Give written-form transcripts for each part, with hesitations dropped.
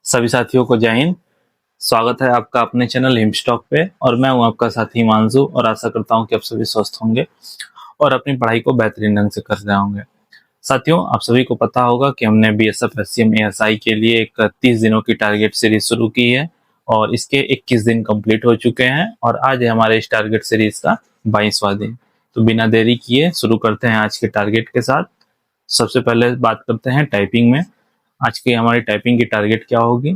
सभी साथियों को जय हिंद। स्वागत है आपका अपने चैनल हिमस्टॉक पे और मैं हूं आपका साथी हिमांशु और आशा करता हूं कि आप सभी स्वस्थ होंगे और अपनी पढ़ाई को बेहतरीन ढंग से कर रहे होंगे। साथियों, आप सभी को पता होगा कि हमने बीएसएफ एससीएम एएसआई के लिए एक 30 दिनों की टारगेट सीरीज शुरू की है और इसके 21 दिन कंप्लीट हो चुके हैं और आज है हमारे इस टारगेट सीरीज का 22वां दिन। तो बिना देरी किए शुरू करते हैं आज के टारगेट के साथ। सबसे पहले बात करते हैं टाइपिंग में। आज की हमारी टाइपिंग की टारगेट क्या होगी?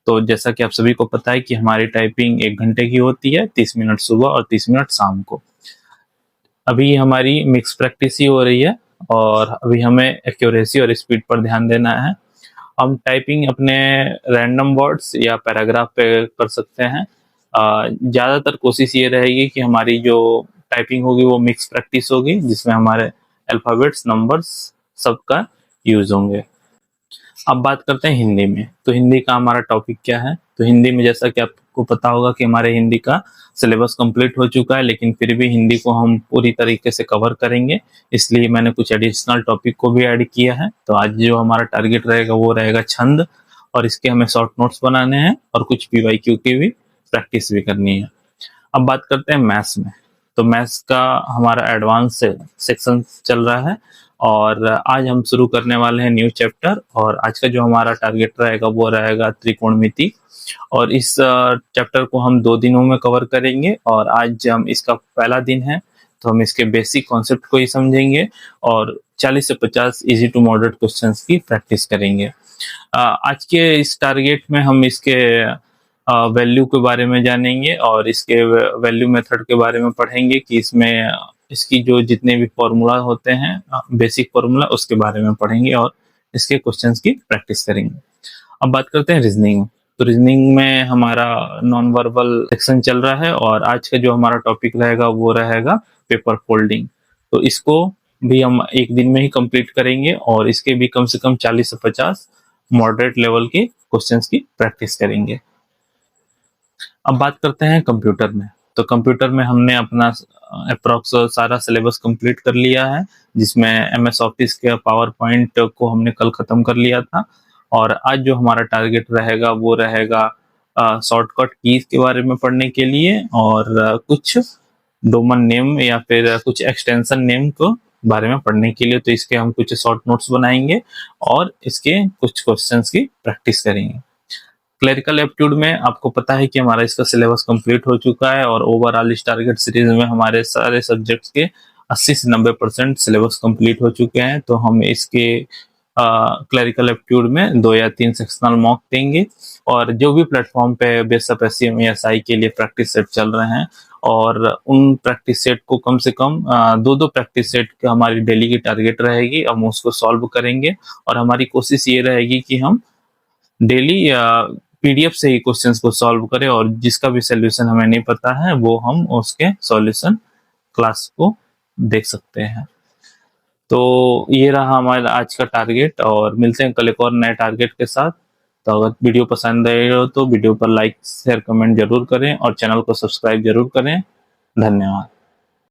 तो जैसा कि आप सभी को पता है कि हमारी टाइपिंग 1 घंटे की होती है, 30 मिनट सुबह और 30 मिनट शाम को। अभी हमारी मिक्स प्रैक्टिस ही हो रही है और अभी हमें एक्यूरेसी और स्पीड पर ध्यान देना है। हम टाइपिंग अपने रैंडम वर्ड्स या पैराग्राफ पे कर सकते हैं। ज़्यादातर कोशिश ये रहेगी कि हमारी जो टाइपिंग होगी वो मिक्स प्रैक्टिस होगी, जिसमें हमारे अल्फ़ाबेट्स, नंबर्स सबका यूज़ होंगे। अब बात करते हैं हिंदी में। तो हिंदी का हमारा टॉपिक क्या है? तो हिंदी में जैसा कि आपको पता होगा कि हमारे हिंदी का सिलेबस कंप्लीट हो चुका है, लेकिन फिर भी हिंदी को हम पूरी तरीके से कवर करेंगे, इसलिए मैंने कुछ एडिशनल टॉपिक को भी ऐड किया है। तो आज जो हमारा टारगेट रहेगा वो रहेगा छंद, और इसके हमें शॉर्ट नोट्स बनाने हैं और कुछ पीवाईक्यू की भी प्रैक्टिस भी करनी है। अब बात करते हैं मैथ्स में। तो मैथ्स का हमारा एडवांस सेक्शन चल रहा है और आज हम शुरू करने वाले हैं न्यू चैप्टर, और आज का जो हमारा टारगेट रहेगा वो रहेगा त्रिकोणमिति। और इस चैप्टर को हम 2 दिनों में कवर करेंगे और आज हम इसका पहला दिन है, तो हम इसके बेसिक कॉन्सेप्ट को ही समझेंगे और 40 से 50 इजी टू मॉडरेट क्वेश्चंस की प्रैक्टिस करेंगे। आज के इस टारगेट में हम इसके वैल्यू के बारे में जानेंगे और इसके वैल्यू मेथड के बारे में पढ़ेंगे कि इसमें इसकी जो जितने भी फॉर्मूला होते हैं, बेसिक फॉर्मूला, उसके बारे में पढ़ेंगे और इसके क्वेश्चंस की प्रैक्टिस करेंगे। अब बात करते हैं रीजनिंग। तो रीजनिंग में हमारा नॉन वर्बल सेक्शन चल रहा है और आज का जो हमारा टॉपिक रहेगा वो रहेगा पेपर फोल्डिंग। तो इसको भी हम 1 दिन में ही कंप्लीट करेंगे और इसके भी कम से कम 40 से 50 मॉडरेट लेवल के क्वेश्चंस की प्रैक्टिस करेंगे। अब बात करते हैं कंप्यूटर में। तो कंप्यूटर में हमने अपना अप्रॉक्स सारा सिलेबस कंप्लीट कर लिया है, जिसमें एमएस ऑफिस के पावर पॉइंट को हमने कल खत्म कर लिया था और आज जो हमारा टारगेट रहेगा वो रहेगा शॉर्टकट कीज के बारे में पढ़ने के लिए और कुछ डोमेन नेम या फिर कुछ एक्सटेंशन नेम को बारे में पढ़ने के लिए। तो इसके हम कुछ शॉर्ट नोट्स बनाएंगे और इसके कुछ क्वेश्चंस की प्रैक्टिस करेंगे। क्लरिकल एप्टीट्यूड में आपको पता है कि हमारा इसका सिलेबस कंप्लीट हो चुका है और ओवरऑल इस टारगेट सीरीज में हमारे सारे सब्जेक्ट्स के 80 से 90% सिलेबस कंप्लीट हो चुके हैं। तो हम इसके क्लरिकल एप्टीट्यूड में 2 या 3 सेक्शनल मॉक देंगे और जो भी प्लेटफॉर्म पे बीएसएफ एससीएम एएसआई के लिए प्रैक्टिस सेट चल रहे हैं और उन प्रैक्टिस सेट को कम से कम 2-2 प्रैक्टिस सेट का हमारी डेली की टारगेट रहेगी। हम उसको सॉल्व करेंगे और हमारी कोशिश ये रहेगी कि हम डेली पीडीएफ से ही क्वेश्चंस को सॉल्व करें और जिसका भी सॉल्यूशन हमें नहीं पता है वो हम उसके सॉल्यूशन क्लास को देख सकते हैं। तो ये रहा हमारा आज का टारगेट और मिलते हैं कल एक और नए टारगेट के साथ। तो अगर वीडियो पसंद आए हो तो वीडियो पर लाइक शेयर कमेंट जरूर करें और चैनल को सब्सक्राइब जरूर करें। धन्यवाद।